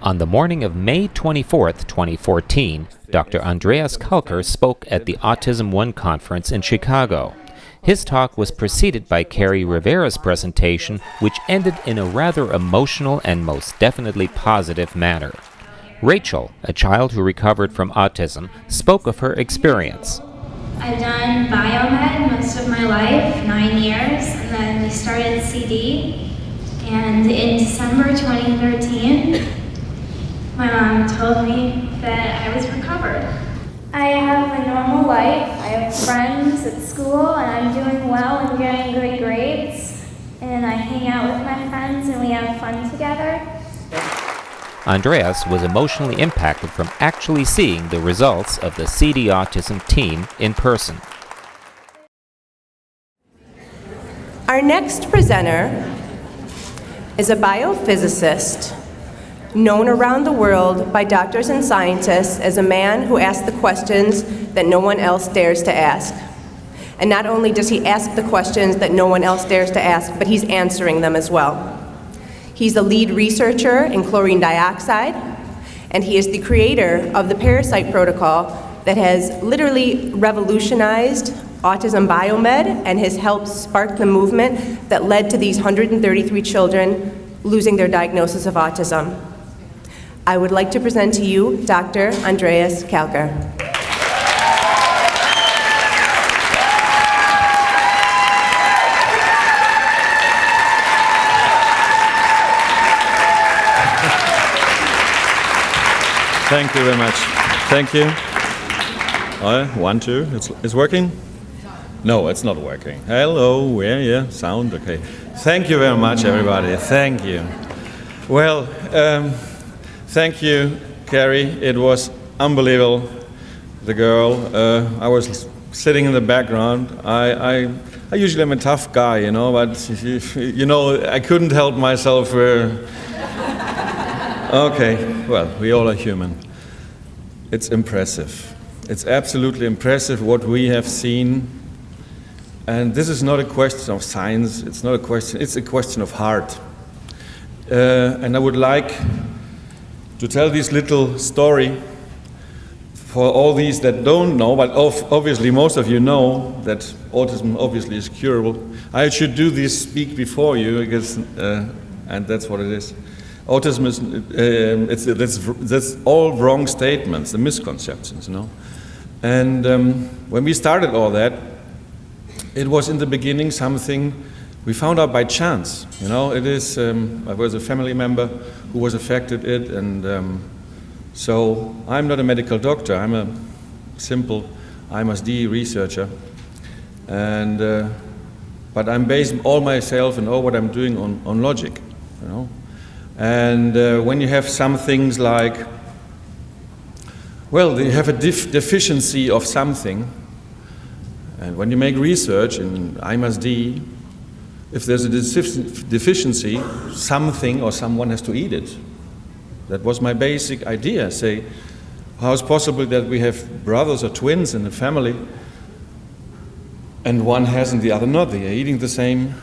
On the morning of May 24, 2014, Dr. Andreas Kalker spoke at the Autism One conference in Chicago. His talk was preceded by Carrie Rivera's presentation, which ended in a rather emotional and most definitely positive manner. Rachel, a child who recovered from autism, spoke of her experience. I've done biomed most of my life, 9 years, and then we started CD. And in December 2013, my mom told me that I was recovered. I have a normal life. I have friends at school, and I'm doing well and getting good grades. And I hang out with my friends, and we have fun together. Andreas was emotionally impacted from actually seeing the results of the CD Autism team in person. Our next presenter is a biophysicist known around the world by doctors and scientists as a man who asks the questions that no one else dares to ask. And not only does he ask the questions that no one else dares to ask, but he's answering them as well. He's the lead researcher in chlorine dioxide, and he is the creator of the parasite protocol that has literally revolutionized autism biomed and has helped spark the movement that led to these 133 children losing their diagnosis of autism. I would like to present to you Dr. Andreas Kalker. Thank you very much. Thank you. 1, 2. It's working? No, it's not working. Hello, yeah, sound, okay. Thank you very much, everybody. Thank you. Well, thank you, Carrie. It was unbelievable. The girl. I was sitting in the background. I usually am a tough guy, you know, but you know, I couldn't help myself. Okay, well, we all are human. It's impressive. It's absolutely impressive what we have seen. And this is not a question of science, it's not a question, it's a question of heart. And I would like to tell this little story for all these that don't know, but obviously most of you know that autism obviously is curable. I should do this speak before you, because, and that's what it is. Autism is, that's all wrong statements, the misconceptions, you know. And when we started all that, it was in the beginning something we found out by chance, you know. It is, I was a family member who was affected it, and so I'm not a medical doctor, I'm a simple IMSD researcher, and but I'm based all myself and all what I'm doing on logic, you know. And when you have some things like, well, you have a deficiency of something, and when you make research in IMSD, if there's a deficiency, something or someone has to eat it. That was my basic idea. Say, how is it possible that we have brothers or twins in the family, and one has and the other not? They are eating the same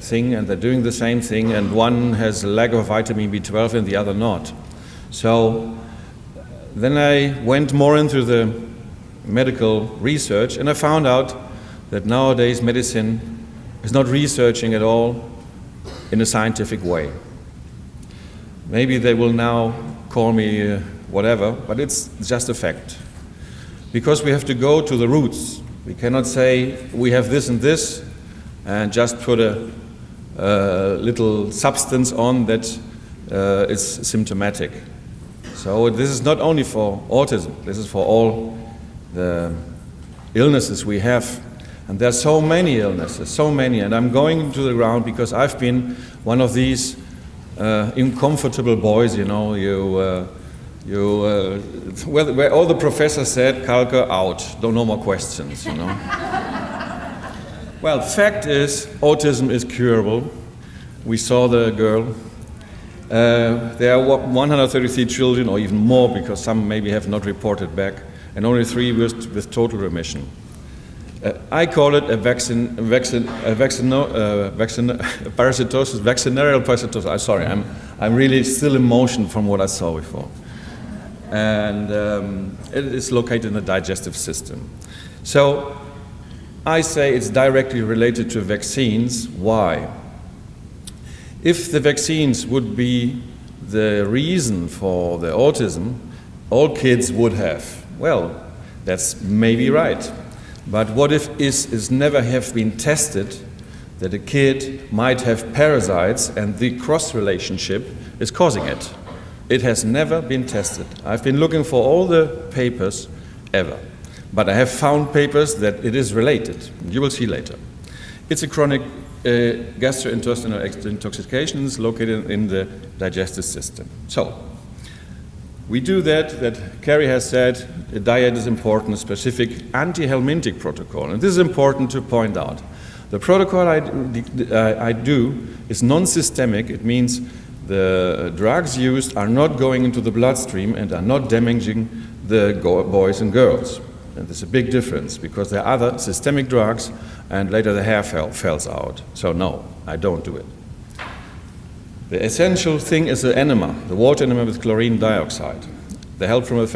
thing and they're doing the same thing, and one has a lack of vitamin B12 and the other not. So then I went more into the medical research, and I found out that nowadays medicine is not researching at all in a scientific way. Maybe they will now call me whatever, but it's just a fact. Because we have to go to the roots. We cannot say we have this and this and just put a little substance on that is symptomatic. So this is not only for autism, this is for all the illnesses we have. And there are so many illnesses, so many, and I'm going into the ground because I've been one of these uncomfortable boys, you know, where all the professors said, Kalker, out, no more questions, you know. Well, fact is, autism is curable. We saw the girl. There are 133 children, or even more, because some maybe have not reported back, and only 3 with total remission. I call it a vaccinarial parasitosis. Sorry, I'm really still in motion from what I saw before. And it is located in the digestive system. So I say it's directly related to vaccines. Why? If the vaccines would be the reason for the autism, all kids would have. Well, that's maybe right. But what if is never have been tested that a kid might have parasites and the cross relationship is causing it? It has never been tested. I've been looking for all the papers ever, but I have found papers that it is related. You will see later. It's a chronic gastrointestinal intoxication located in the digestive system. So, we do that Carrie has said, a diet is important, a specific anti-helminthic protocol. And this is important to point out. The protocol I do is non-systemic. It means the drugs used are not going into the bloodstream and are not damaging the boys and girls. And there's a big difference because there are other systemic drugs and later the hair falls out. So no, I don't do it. The essential thing is the enema, the water enema with chlorine dioxide. The help from the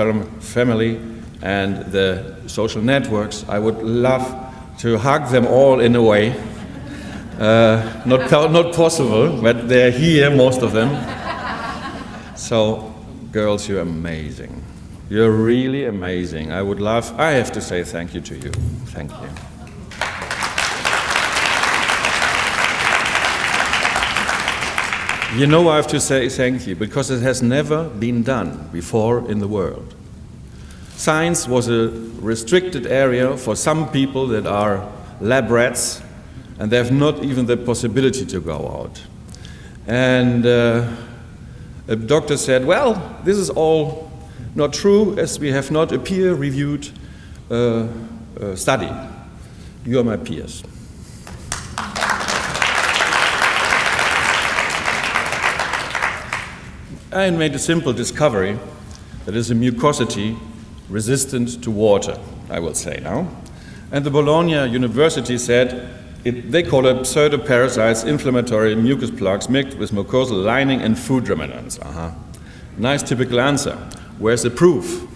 family and the social networks, I would love to hug them all in a way. Not possible, but they're here, most of them. So, girls, you're amazing. You're really amazing. I have to say thank you to you. Thank you. You know I have to say thank you because it has never been done before in the world. Science was a restricted area for some people that are lab rats and they have not even the possibility to go out. And a doctor said, well, this is all not true as we have not a peer-reviewed study. You are my peers. I made a simple discovery that is a mucosity resistant to water, I will say now. And the Bologna University said they call it pseudoparasites, inflammatory mucus plugs mixed with mucosal lining and food remnants. Nice typical answer. Where's the proof?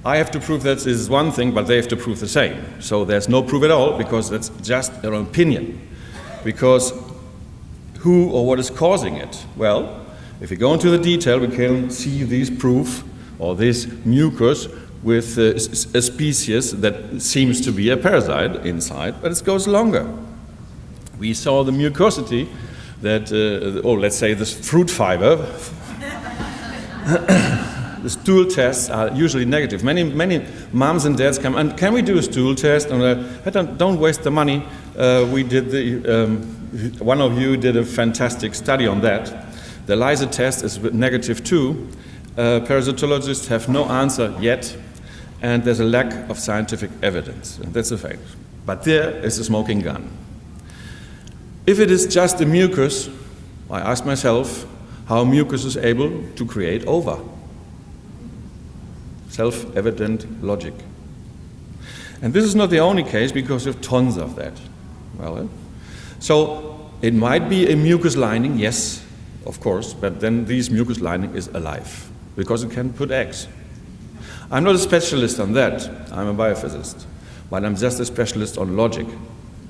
I have to prove that this is one thing, but they have to prove the same. So there's no proof at all because that's just their opinion. Because who or what is causing it? Well, if we go into the detail, we can see this proof or this mucus with a species that seems to be a parasite inside, but it goes longer. We saw the mucosity that, let's say this fruit fiber, the stool tests are usually negative. Many moms and dads come, and can we do a stool test? And don't waste the money. We did one of you did a fantastic study on that. The ELISA test is negative too. Parasitologists have no answer yet, and there's a lack of scientific evidence, and that's a fact. But there is a smoking gun. If it is just a mucus, I ask myself how mucus is able to create ova. Self-evident logic. And this is not the only case because we have tons of that. So it might be a mucus lining, yes, of course, but then this mucus lining is alive because it can put eggs. I'm not a specialist on that. I'm a biophysicist, but I'm just a specialist on logic.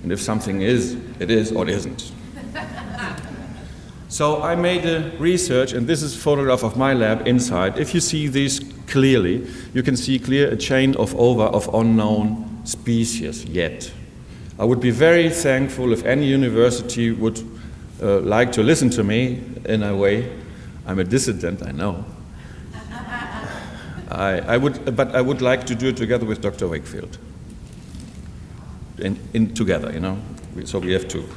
And if something is, it is or it isn't. So I made a research, and this is a photograph of my lab inside. If you see these clearly, you can see clear a chain of ova of unknown species yet. I would be very thankful if any university would like to listen to me in a way. I'm a dissident, I know. But I would like to do it together with Dr. Wakefield. Together, you know. So we have two.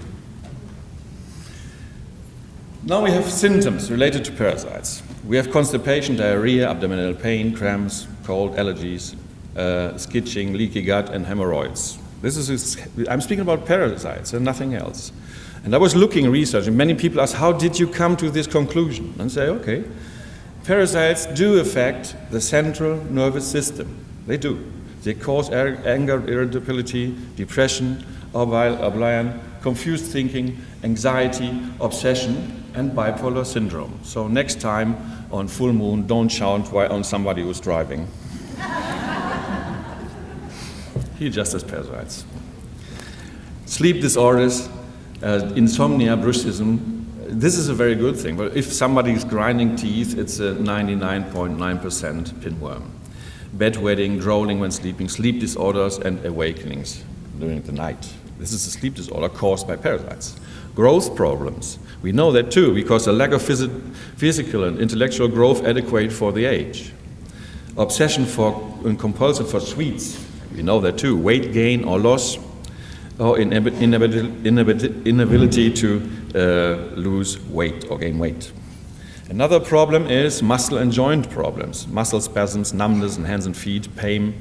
Now we have symptoms related to parasites. We have constipation, diarrhea, abdominal pain, cramps, cold, allergies, skitching, leaky gut, and hemorrhoids. I'm speaking about parasites and nothing else. And I was looking, researching. Many people ask, how did you come to this conclusion? And say, okay, parasites do affect the central nervous system. They do. They cause anger, irritability, depression, ovarian, confused thinking, anxiety, obsession, and bipolar syndrome. So next time on full moon, don't shout on somebody who's driving. He just has parasites. Sleep disorders, insomnia, bruxism. This is a very good thing, but if somebody is grinding teeth, it's a 99.9% pinworm. Bedwetting, drooling when sleeping, sleep disorders, and awakenings during the night. This is a sleep disorder caused by parasites. Growth problems. We know that too, because a lack of physical and intellectual growth adequate for the age. Obsession and compulsion for sweets. We know that too. Weight gain or loss, or inability to lose weight or gain weight. Another problem is muscle and joint problems. Muscle spasms, numbness in hands and feet, pain,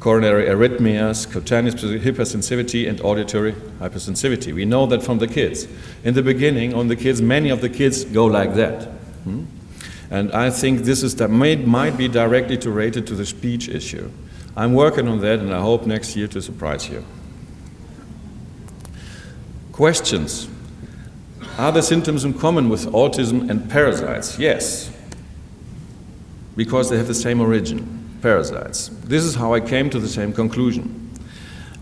coronary arrhythmias, cutaneous hypersensitivity, and auditory hypersensitivity. We know that from the kids. In the beginning, many of the kids go like that. And I think this is might be directly related to the speech issue. I'm working on that, and I hope next year to surprise you. Questions. Are the symptoms in common with autism and parasites? Yes, because they have the same origin, parasites. This is how I came to the same conclusion.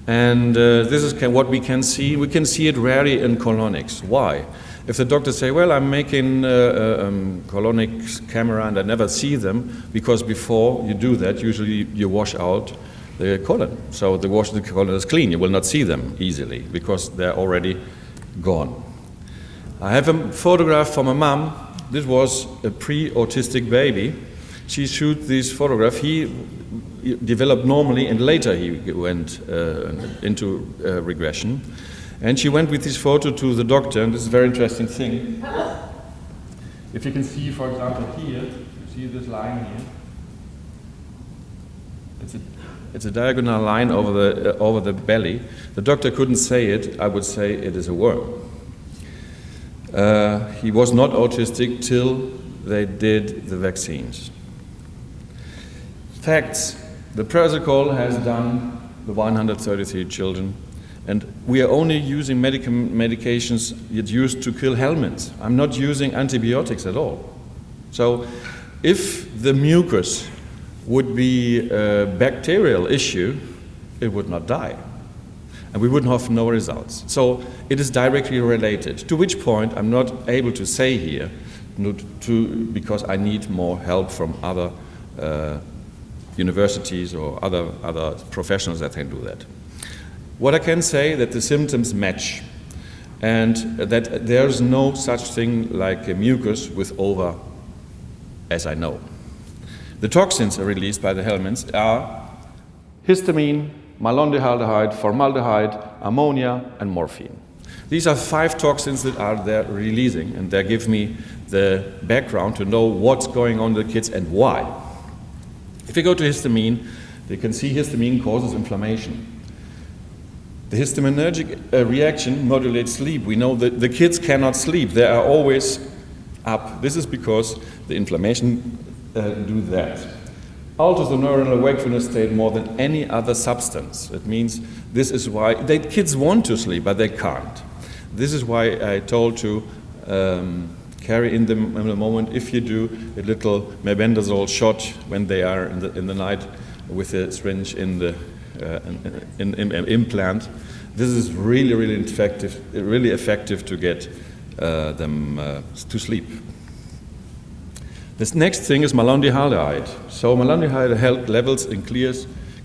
And this is what we can see. We can see it rarely in colonics. Why? If the doctors say, well, I'm making colonics camera and I never see them, because before you do that, usually you wash out the colon. So the colon is clean. You will not see them easily because they're already gone. I have a photograph from a mom. This was a pre-autistic baby. She shot this photograph. He developed normally, and later he went into regression. And she went with this photo to the doctor, and this is a very interesting thing. If you can see, for example, here, you see this line here? It's a diagonal line over the belly. The doctor couldn't say it. I would say it is a worm. He was not autistic till they did the vaccines. Facts. The protocol has done the 133 children, and we are only using medications used to kill helminths. I'm not using antibiotics at all. So if the mucus would be a bacterial issue, it would not die. And we wouldn't have no results. So it is directly related, to which point I'm not able to say here, because I need more help from other universities or other professionals that can do that. What I can say that the symptoms match, and that there's no such thing like a mucus with ova, as I know. The toxins are released by the helminths are histamine, Malondialdehyde, Formaldehyde, Ammonia, and morphine. These are 5 toxins that are there releasing, and they give me the background to know what's going on with the kids and why. If you go to histamine, you can see histamine causes inflammation. The histaminergic reaction modulates sleep. We know that the kids cannot sleep. They are always up. This is because the inflammation do that. Alters the neuronal wakefulness state more than any other substance. It means this is why kids want to sleep, but they can't. This is why I told to carry in the moment, if you do a little mebendazole shot when they are in the night with a syringe in the implant. This is really effective to get them to sleep. This next thing is Malondialdehyde. So Malondialdehyde levels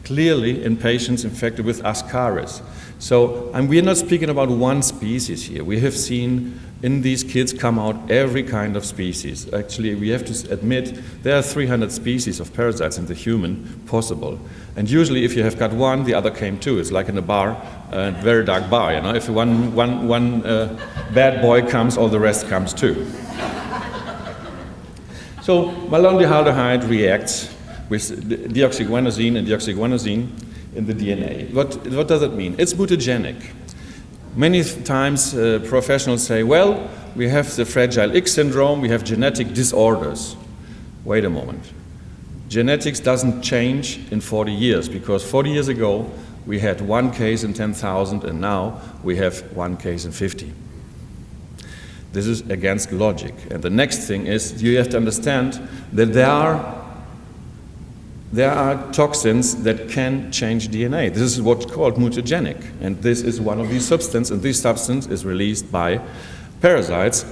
clearly in patients infected with Ascaris. So we're not speaking about one species here. We have seen in these kids come out every kind of species. Actually, we have to admit there are 300 species of parasites in the human possible. And usually if you have got one, the other came too. It's like in a bar, a very dark bar. You know? If one bad boy comes, all the rest comes too. So Malondialdehyde reacts with deoxyguanosine and deoxyguanosine in the DNA. What does it mean? It's mutagenic. Many times professionals say, well, we have the Fragile X syndrome, we have genetic disorders. Wait a moment. Genetics doesn't change in 40 years, because 40 years ago, We had 1 case in 10,000, and now we have 1 case in 50. This is against logic. And the next thing is you have to understand that there are toxins that can change DNA. This is what's called mutagenic, and this is one of these substances, and this substance is released by parasites,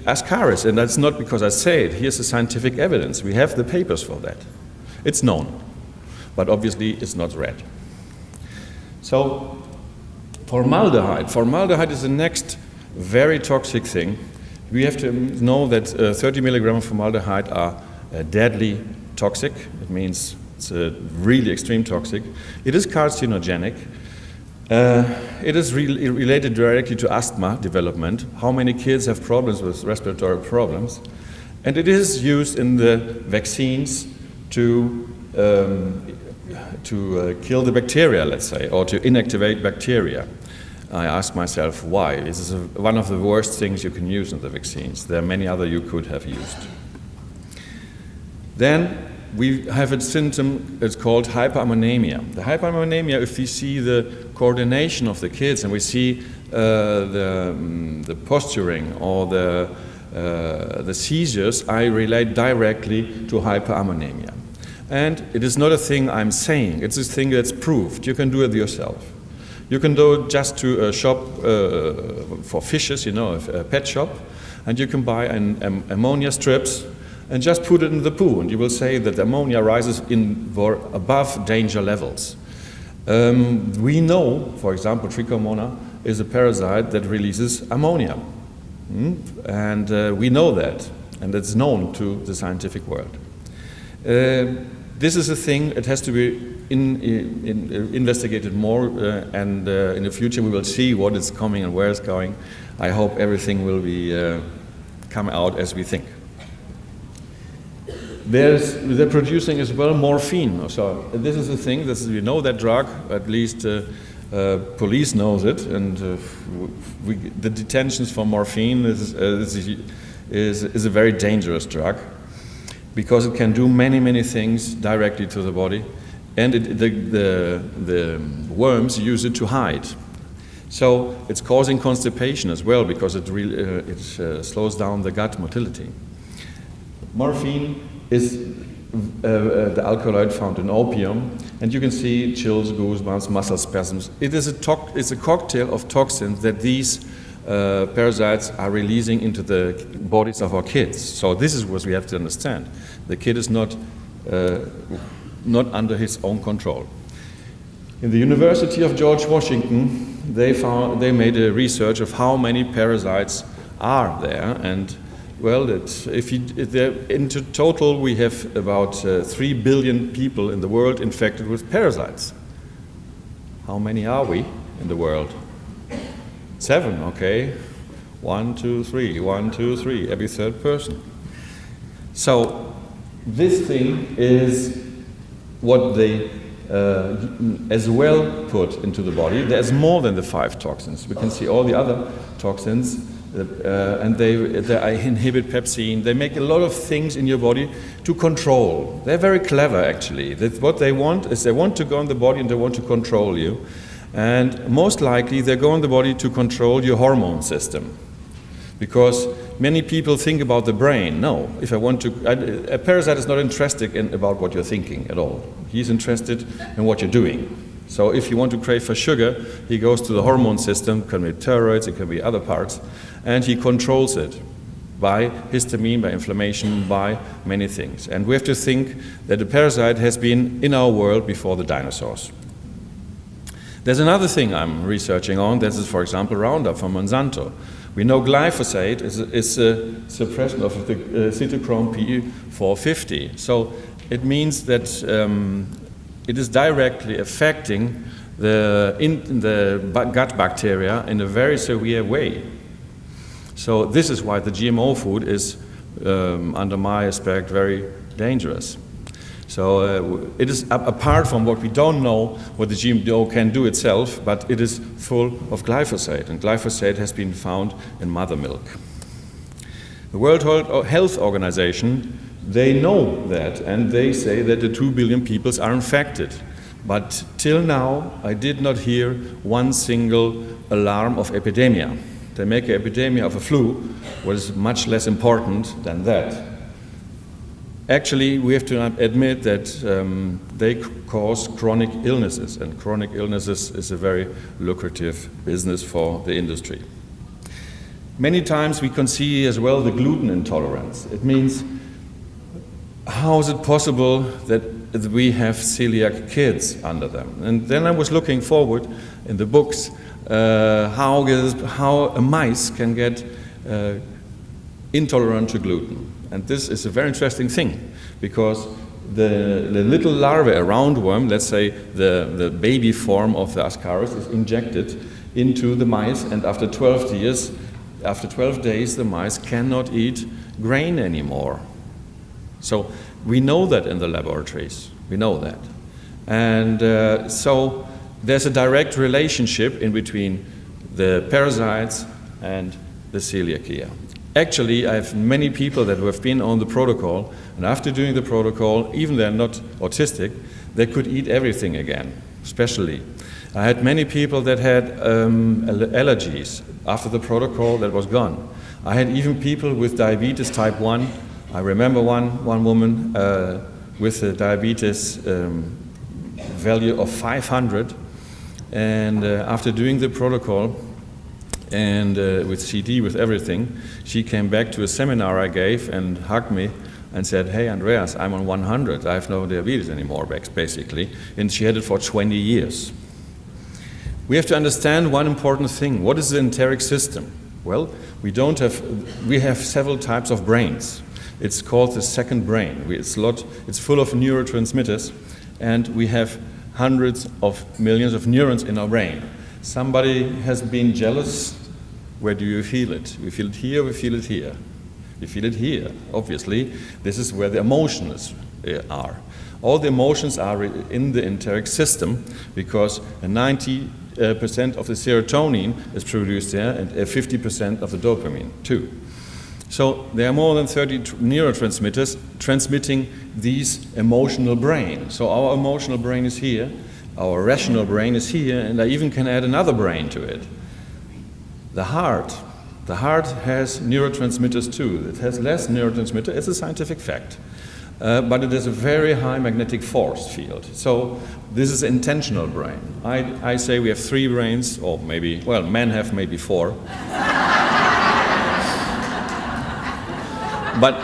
Ascaris, and that's not because I say it. Here's the scientific evidence. We have the papers for that. It's known, but obviously it's not read. So, formaldehyde. Formaldehyde is the next very toxic thing. We have to know that 30 milligrams of formaldehyde are deadly toxic. It means it's really extreme toxic. It is carcinogenic. It is related directly to asthma development. How many kids have problems with respiratory problems? And it is used in the vaccines to kill the bacteria, let's say, or to inactivate bacteria. I ask myself why. This is one of the worst things you can use in the vaccines. There are many other you could have used. Then we have a symptom, it's called hyperammonemia. The hyperammonemia, if we see the coordination of the kids and we see the posturing or the seizures, I relate directly to hyperammonemia. And it is not a thing I'm saying, it's a thing that's proved. You can do it yourself. You can go just to a shop for fishes, you know, a pet shop, and you can buy ammonia strips and just put it in the poo, and you will say that ammonia rises above danger levels. We know, for example, Trichomonas is a parasite that releases ammonia. And we know that, and it's known to the scientific world. This is a thing, it has to be investigated more, and in the future we will see what is coming and where it's going. I hope everything will be come out as we think. They're producing as well morphine. So this is a thing, we know that drug, at least police knows it, and the detentions for morphine is a very dangerous drug, because it can do many, many things directly to the body, and the worms use it to hide. So it's causing constipation as well, because it slows down the gut motility. Morphine is the alkaloid found in opium, and you can see chills, goosebumps, muscle spasms. It's a cocktail of toxins that these parasites are releasing into the bodies of our kids. So this is what we have to understand. The kid is not under his own control. In the University of George Washington, they made a research of how many parasites are there, and well, in total we have about 3 billion people in the world infected with parasites. How many are we in the world? 7, okay. 1, 2, 3, 1, 2, 3, every third person. So this thing is what they as well put into the body. There's more than the 5 toxins. We can see all the other toxins, and they inhibit pepsin. They make a lot of things in your body to control. They're very clever, actually. What they want is they want to go in the body and they want to control you. And most likely they go in the body to control your hormone system. Because many people think about the brain. No, a parasite is not interested about what you're thinking at all. He's interested in what you're doing. So if you want to crave for sugar, he goes to the hormone system, it can be thyroids, it can be other parts, and he controls it by histamine, by inflammation, by many things. And we have to think that the parasite has been in our world before the dinosaurs. There's another thing I'm researching on. This is, for example, Roundup from Monsanto. We know glyphosate is a suppression of the cytochrome P450. So it means that it is directly affecting the gut bacteria in a very severe way. So this is why the GMO food is, under my aspect, very dangerous. So it is apart from what we don't know what the GMO can do itself, but it is full of glyphosate, and glyphosate has been found in mother milk. The World Health Organization, they know that, and they say that the 2 billion people are infected. But till now, I did not hear one single alarm of epidemia. They make an epidemic of a flu, what is much less important than that. Actually, we have to admit that they cause chronic illnesses, and chronic illnesses is a very lucrative business for the industry. Many times we can see as well the gluten intolerance. It means, how is it possible that we have celiac kids under them? And then I was looking forward in the books how a mice can get intolerant to gluten. And this is a very interesting thing, because the little larva, a roundworm, let's say the baby form of the Ascaris, is injected into the mice, and after 12 days, the mice cannot eat grain anymore. So we know that in the laboratories, we know that. And so there's a direct relationship in between the parasites and the celiakia. Actually, I have many people that have been on the protocol, and after doing the protocol, even they're not autistic, they could eat everything again, especially. I had many people that had allergies after the protocol that was gone. I had even people with diabetes type 1. I remember one woman with a diabetes value of 500, and after doing the protocol, and with CD, with everything, she came back to a seminar I gave and hugged me and said, "Hey, Andreas, I'm on 100. I have no diabetes anymore," basically. And she had it for 20 years. We have to understand one important thing. What is the enteric system? Well, we have several types of brains. It's called the second brain. It's full of neurotransmitters, and we have hundreds of millions of neurons in our brain. Somebody has been jealous. Where do you feel it? We feel it here, we feel it here. We feel it here. Obviously, this is where the emotions are. All the emotions are in the enteric system, because 90% of the serotonin is produced there, and 50% of the dopamine too. So there are more than 30 neurotransmitters transmitting these emotional brain. So our emotional brain is here, our rational brain is here, and I even can add another brain to it. The heart has neurotransmitters too. It has less neurotransmitter, it's a scientific fact. But it has a very high magnetic force field. So this is intentional brain. I say we have 3 brains, or maybe, well, men have maybe 4. But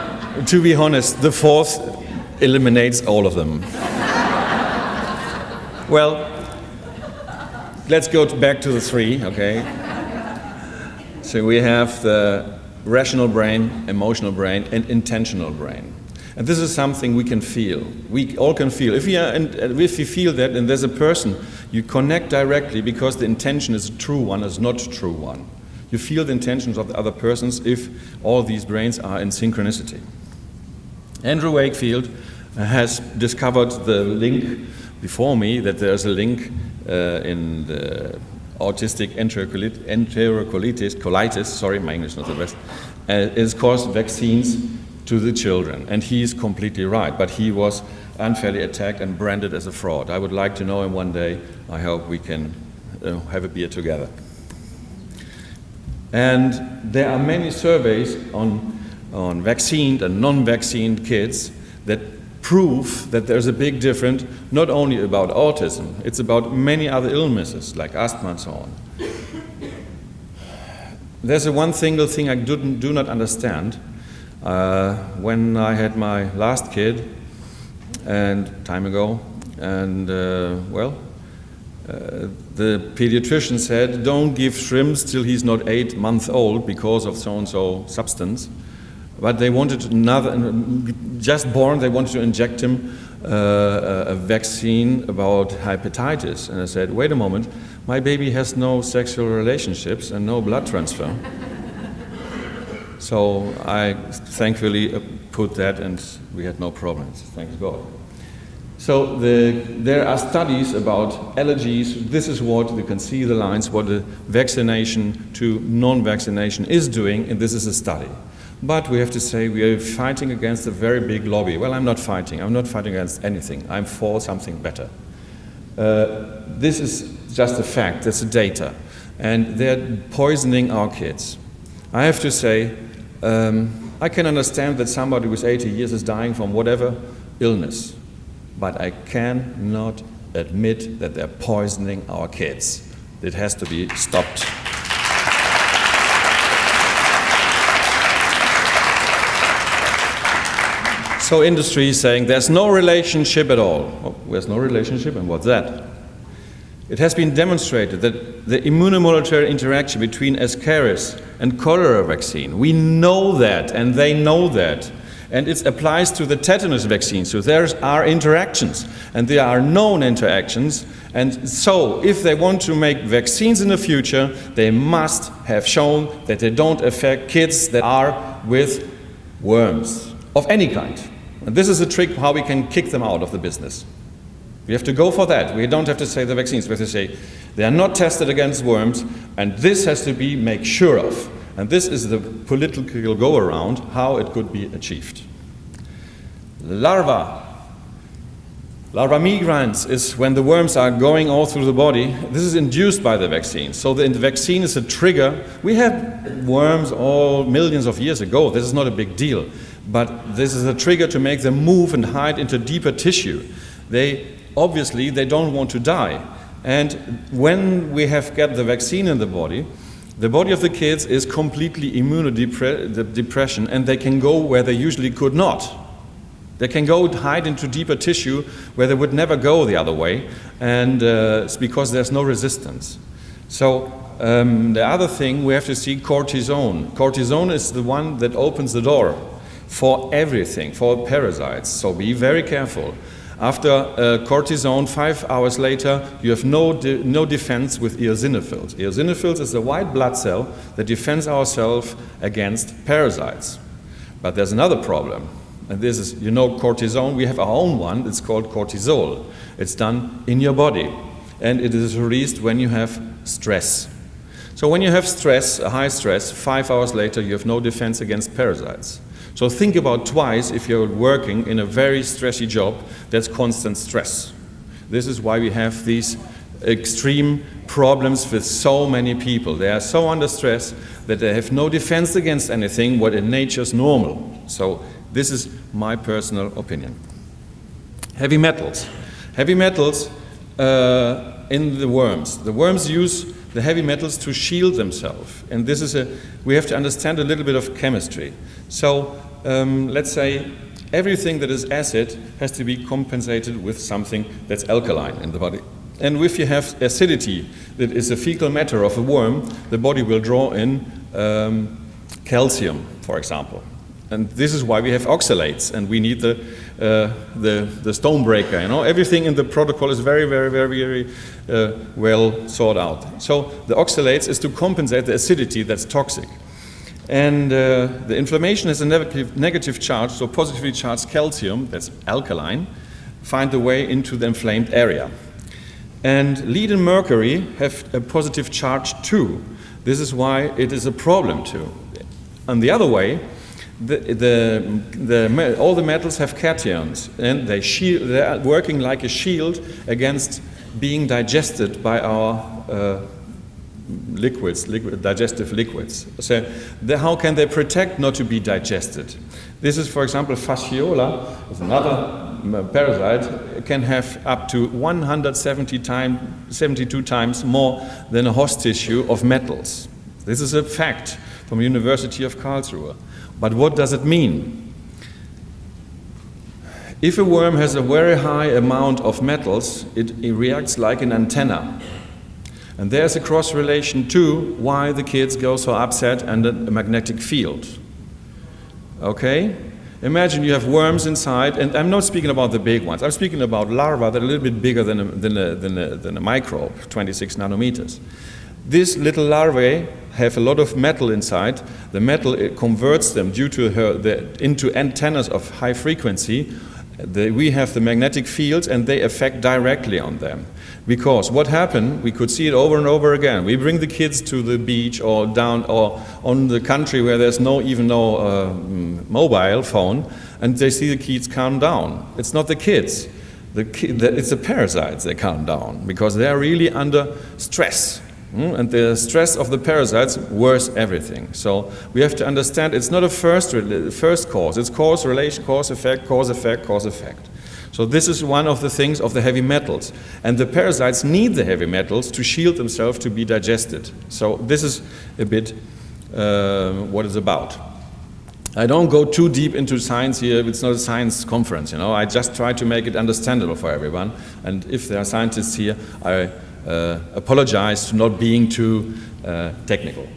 to be honest, the 4th eliminates all of them. Well, let's go back to the 3, okay? So we have the rational brain, emotional brain, and intentional brain. And this is something we can feel. We all can feel. If you feel that, and there's a person, you connect directly, because the intention is a true one, is not a true one. You feel the intentions of the other persons if all these brains are in synchronicity. Andrew Wakefield has discovered the link before me, that there's a link in the autistic colitis, sorry, my English is not the best, is caused vaccines to the children. And he is completely right, but he was unfairly attacked and branded as a fraud. I would like to know him one day. I hope we can have a beer together. And there are many surveys on vaccinated and non-vaccinated kids that prove that there's a big difference, not only about autism, it's about many other illnesses like asthma and so on. There's one single thing I do not understand. When I had my last kid, and time ago, and the pediatrician said, don't give shrimps till he's not 8 months old because of so-and-so substance. But they wanted just born, they wanted to inject him a vaccine about hepatitis. And I said, wait a moment, my baby has no sexual relationships and no blood transfer. So I thankfully put that, and we had no problems, thank God. So there are studies about allergies. This is what, you can see the lines, what the vaccination to non-vaccination is doing, and this is a study. But we have to say we are fighting against a very big lobby. Well, I'm not fighting against anything. I'm for something better. This is just a fact, that's a data. And they're poisoning our kids. I have to say, I can understand that somebody with 80 years is dying from whatever illness, but I cannot admit that they're poisoning our kids. It has to be stopped. So industry is saying there's no relationship at all. Oh, there's no relationship, and what's that? It has been demonstrated that the immunomodulatory interaction between Ascaris and cholera vaccine, we know that, and they know that. And it applies to the tetanus vaccine. So there are interactions, and there are known interactions. And so if they want to make vaccines in the future, they must have shown that they don't affect kids that are with worms of any kind. And this is a trick how we can kick them out of the business. We have to go for that. We don't have to say the vaccines. We have to say they are not tested against worms, and this has to be made sure of. And this is the political go-around, how it could be achieved. Larva migrans is when the worms are going all through the body. This is induced by the vaccine. So the vaccine is a trigger. We had worms all millions of years ago. This is not a big deal. But this is a trigger to make them move and hide into deeper tissue. Obviously, they don't want to die. And when we have got the vaccine in the body of the kids is completely immunodepression, and they can go where they usually could not. They can go hide into deeper tissue where they would never go the other way, and it's because there's no resistance. So the other thing, we have to see cortisone. Cortisone is the one that opens the door for everything, for parasites. So be very careful. After cortisone, 5 hours later, you have no defense with eosinophils. Eosinophils is a white blood cell that defends ourselves against parasites. But there's another problem. And this is, cortisone, we have our own one, it's called cortisol. It's done in your body, and it is released when you have stress. So when you have stress, a high stress, 5 hours later you have no defense against parasites. So think about twice if you're working in a very stressy job that's constant stress. This is why we have these extreme problems with so many people. They are so under stress that they have no defense against anything what in nature is normal. So this is my personal opinion. Heavy metals. Heavy metals in the worms. The worms use the heavy metals to shield themselves. And this is we have to understand a little bit of chemistry. So let's say everything that is acid has to be compensated with something that's alkaline in the body. And if you have acidity that is a fecal matter of a worm, the body will draw in calcium, for example. And this is why we have oxalates, and we need the stone breaker. Everything in the protocol is very, very, very, very well thought out. So the oxalates is to compensate the acidity that's toxic. And the inflammation has a negative charge, so positively charged calcium, that's alkaline, find the way into the inflamed area. And lead and mercury have a positive charge too. This is why it is a problem too. On the other way, all the metals have cations, and they are working like a shield against being digested by our digestive liquids. So how can they protect not to be digested? This is, for example, fasciola, is another parasite, can have up to 172 times more than a host tissue of metals. This is a fact from the University of Karlsruhe. But what does it mean? If a worm has a very high amount of metals, it reacts like an antenna. And there's a cross relation to why the kids go so upset under a magnetic field. Okay? Imagine you have worms inside, and I'm not speaking about the big ones. I'm speaking about larvae that are a little bit bigger than a microbe, 26 nanometers. These little larvae have a lot of metal inside. The metal, it converts them into antennas of high frequency. We have the magnetic fields, and they affect directly on them. Because what happened, we could see it over and over again. We bring the kids to the beach or down or on the country where there's no mobile phone, and they see the kids calm down. It's not the kids. It's the parasites they calm down because they are really under stress. And the stress of the parasites worse everything. So we have to understand it's not a first cause. It's cause, relation, cause, effect, cause, effect, cause, effect. So this is one of the things of the heavy metals. And the parasites need the heavy metals to shield themselves to be digested. So this is a bit what it's about. I don't go too deep into science here. It's not a science conference, you know. I just try to make it understandable for everyone. And if there are scientists here, I apologize for not being too technical.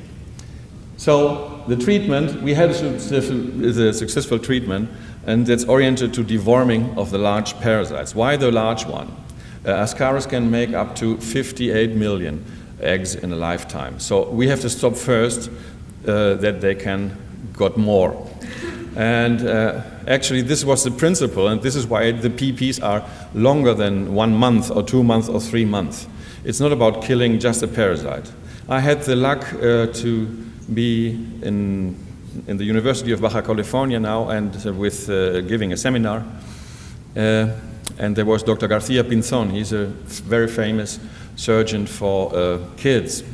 So the treatment, we had a successful treatment, and that's oriented to deworming of the large parasites. Why the large one? Ascaris can make up to 58 million eggs in a lifetime. So we have to stop first that they can got more. And actually this was the principle, and this is why the PPs are longer than 1 month or 2 months or 3 months. It's not about killing just a parasite. I had the luck to be in the University of Baja California now and with giving a seminar. And there was Dr. Garcia Pinzon. He's a very famous surgeon for kids,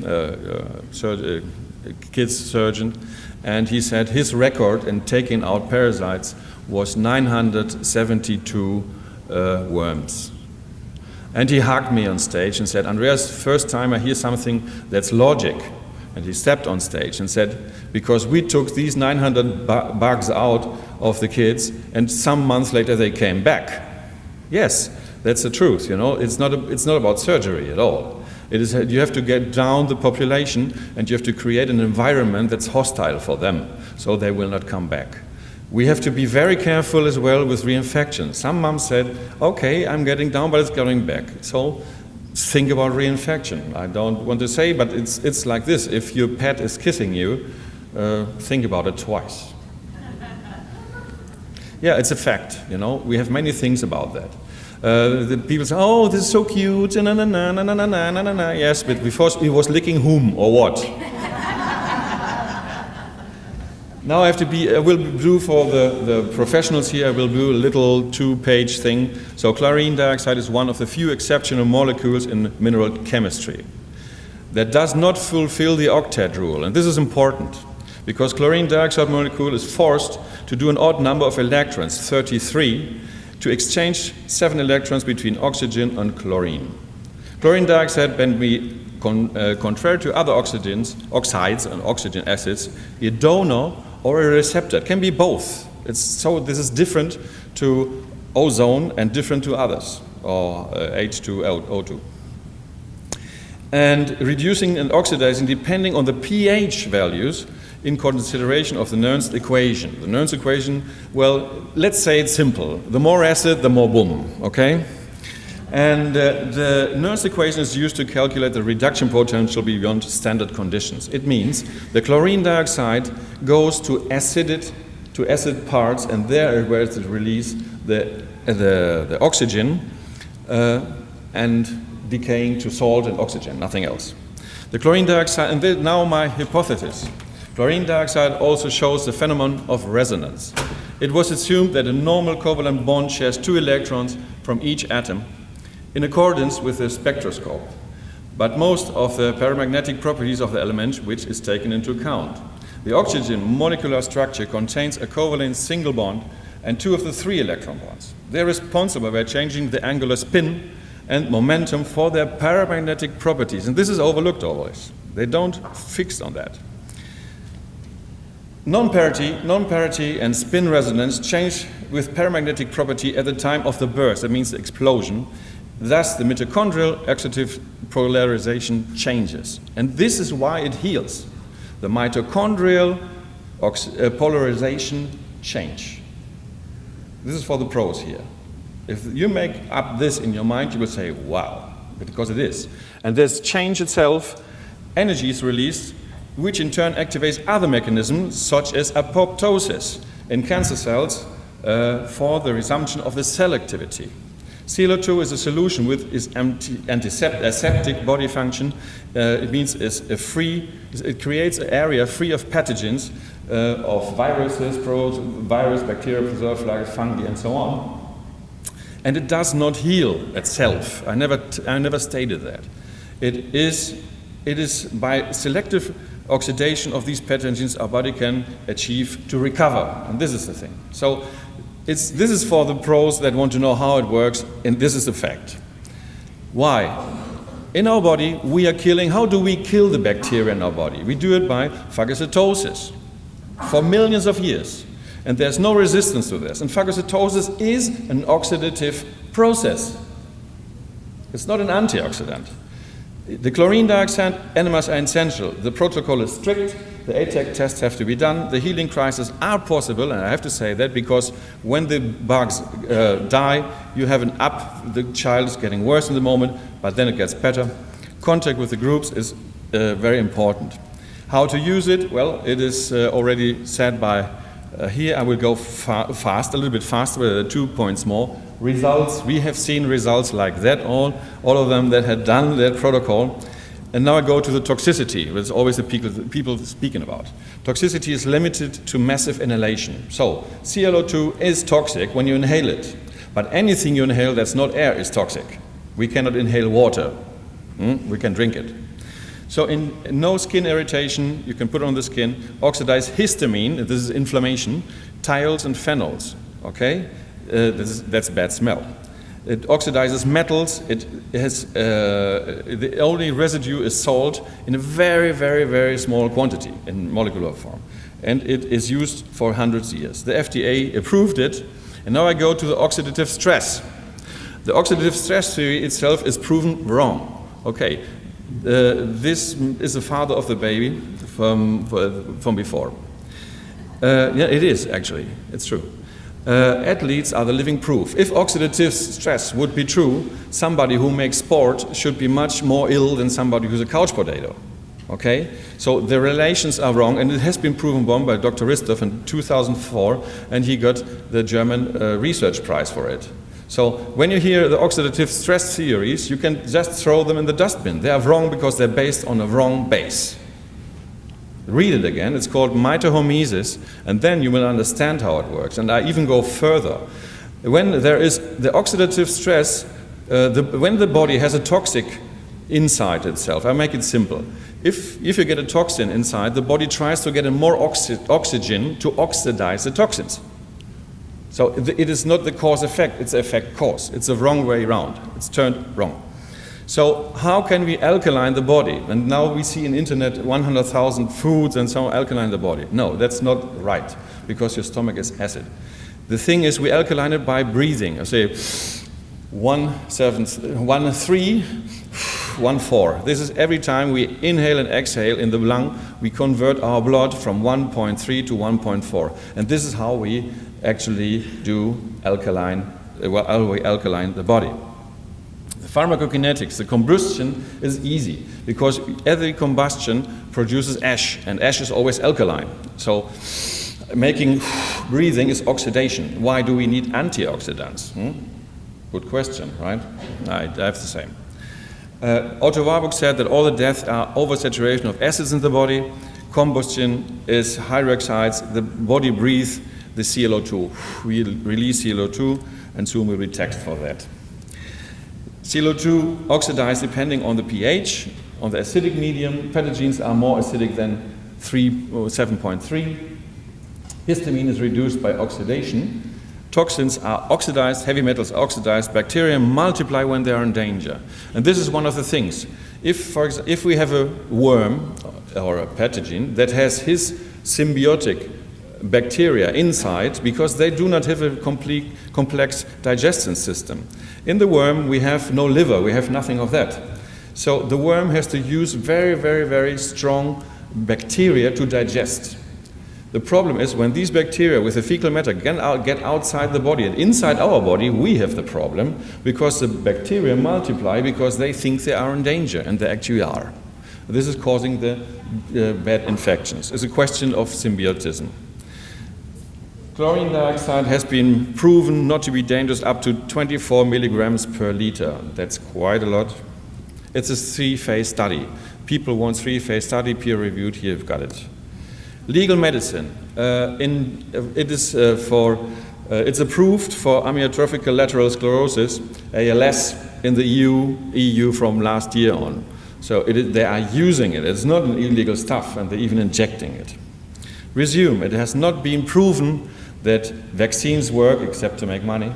kids surgeon. And he said his record in taking out parasites was 972 worms. And he hugged me on stage and said, Andreas, first time I hear something that's logic. And he stepped on stage and said, because we took these 900 bugs out of the kids, and some months later they came back. Yes, that's the truth, you know. It's not about surgery at all. It is, you have to get down the population, and you have to create an environment that's hostile for them, so they will not come back. We have to be very careful as well with reinfection. Some moms said, okay, I'm getting down, but it's coming back. So think about reinfection. I don't want to say, but it's like this. If your pet is kissing you, think about it twice. Yeah, it's a fact, you know. We have many things about that. The people say, oh, this is so cute, na na na na na na na na na. Yes, but before he was licking whom or what? Now I will do for the professionals here, I will do a little 2-page thing. So chlorine dioxide is one of the few exceptional molecules in mineral chemistry that does not fulfill the octet rule. And this is important because chlorine dioxide molecule is forced to do an odd number of electrons, 33, to exchange 7 electrons between oxygen and chlorine. Chlorine dioxide can be, contrary to other oxides and oxygen acids, a donor or a receptor. It can be both. So this is different to ozone and different to others, or H2O2. And reducing and oxidizing depending on the pH values in consideration of the Nernst equation. The Nernst equation, well, let's say it's simple. The more acid, the more boom, okay? And the Nernst equation is used to calculate the reduction potential beyond standard conditions. It means the chlorine dioxide goes to acid parts, and there where it releases the oxygen and decaying to salt and oxygen, nothing else. The chlorine dioxide, and now my hypothesis. Chlorine dioxide also shows the phenomenon of resonance. It was assumed that a normal covalent bond shares 2 electrons from each atom in accordance with the spectroscope, but most of the paramagnetic properties of the element which is taken into account. The oxygen molecular structure contains a covalent single bond and 2 of the 3 electron bonds. They're responsible by changing the angular spin and momentum for their paramagnetic properties, and this is overlooked always. They don't fix on that. Non-parity and spin resonance change with paramagnetic property at the time of the burst, that means the explosion. Thus, the mitochondrial oxidative polarization changes. And this is why it heals. The mitochondrial polarization change. This is for the pros here. If you make up this in your mind, you will say, wow, because it is. And this change itself, energy is released, which in turn activates other mechanisms, such as apoptosis in cancer cells for the resumption of the cell activity. ClO2 is a solution with its antiseptic body function. It means it creates an area free of pathogens, of viruses, virus, bacteria, preserved fungi, and so on. And it does not heal itself. I never stated that. It is by selective oxidation of these pathogens our body can achieve to recover. And this is the thing. So this is for the pros that want to know how it works, and this is the fact. Why? In our body, we are killing. How do we kill the bacteria in our body? We do it by phagocytosis for millions of years. And there's no resistance to this. And phagocytosis is an oxidative process. It's not an antioxidant. The chlorine dioxide enemas are essential. The protocol is strict. The ATAC tests have to be done. The healing crises are possible, and I have to say that because when the bugs die, you have an up. The child is getting worse in the moment, but then it gets better. Contact with the groups is very important. How to use it? Well, it is already said by here. I will go fast, a little bit faster, but 2 points more. Results, we have seen results like that, all of them that had done that protocol. And now I go to the toxicity, which is always the people speaking about. Toxicity is limited to massive inhalation. So ClO2 is toxic when you inhale it. But anything you inhale that's not air is toxic. We cannot inhale water. We can drink it. So in no skin irritation, you can put on the skin, oxidize histamine, this is inflammation, thiols and phenols, okay? That's bad smell. It oxidizes metals. It has the only residue is salt in a very, very, very small quantity in molecular form, and it is used for hundreds of years. The FDA approved it, and now I go to the oxidative stress. The oxidative stress theory itself is proven wrong. Okay, this is the father of the baby from before. Yeah, it is actually. It's true. Athletes are the living proof. If oxidative stress would be true, somebody who makes sport should be much more ill than somebody who's a couch potato. Okay? So the relations are wrong, and it has been proven wrong by Dr. Ristoff in 2004, and he got the German research prize for it. So when you hear the oxidative stress theories, you can just throw them in the dustbin. They are wrong because they're based on a wrong base. Read it again. It's called mitohomesis, and then you will understand how it works. And I even go further. When there is the oxidative stress, when the body has a toxic inside itself, I make it simple. If you get a toxin inside, the body tries to get more oxygen to oxidize the toxins. So it is not the cause-effect, it's effect-cause. It's the wrong way around. It's turned wrong. So how can we alkaline the body? And now we see in internet 100,000 foods and so on alkaline the body. No, that's not right, because your stomach is acid. The thing is, we alkaline it by breathing. I say 1, 7, 1, 3, 1, 4. This is every time we inhale and exhale in the lung, we convert our blood from 1.3 to 1.4. And this is how we actually do alkaline the body. Pharmacokinetics, the combustion is easy because every combustion produces ash, and ash is always alkaline. So breathing is oxidation. Why do we need antioxidants? Good question, right? I have the same. Otto Warburg said that all the deaths are oversaturation of acids in the body. Combustion is hydroxides. The body breathes the ClO2. We release ClO2, and soon we'll be taxed for that. ClO2 oxidized depending on the pH. On the acidic medium, pathogens are more acidic than 7.3. Histamine is reduced by oxidation. Toxins are oxidized, heavy metals are oxidized, bacteria multiply when they are in danger. And this is one of the things. If we have a worm or a pathogen that has his symbiotic bacteria inside, because they do not have a complete complex digestion system. In the worm we have no liver, we have nothing of that. So the worm has to use very, very, very strong bacteria to digest. The problem is when these bacteria with the fecal matter get outside the body, and inside our body we have the problem because the bacteria multiply because they think they are in danger, and they actually are. This is causing the bad infections. It's a question of symbiotism. Chlorine dioxide has been proven not to be dangerous up to 24 milligrams per liter. That's quite a lot. It's a 3-phase study. People want 3-phase study, peer-reviewed. Here you've got it. Legal medicine. It is for It's approved for amyotrophic lateral sclerosis, ALS, in the EU from last year on. So they are using it. It's not an illegal stuff, and they're even injecting it. Resume. It has not been proven that vaccines work except to make money.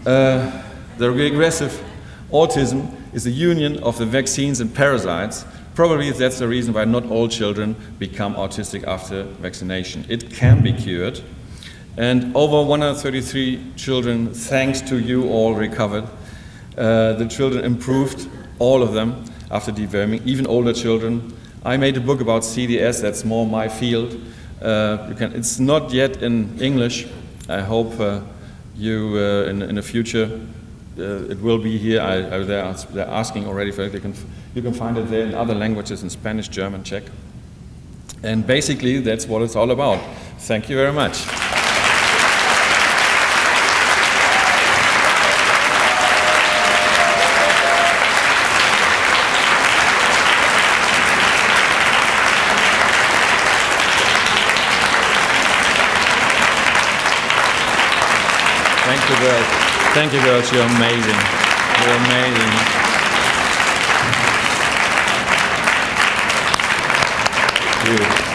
The regressive autism is a union of the vaccines and parasites. Probably that's the reason why not all children become autistic after vaccination. It can be cured. And over 133 children, thanks to you all, recovered. The children improved, all of them, after deworming, even older children. I made a book about CDS, that's more my field. It's not yet in English. I hope in the future it will be here. They're asking already for it. You can find it there in other languages, in Spanish, German, Czech. And basically, that's what it's all about. Thank you very much. Thank you, girls. You're amazing. You're amazing. Thank you.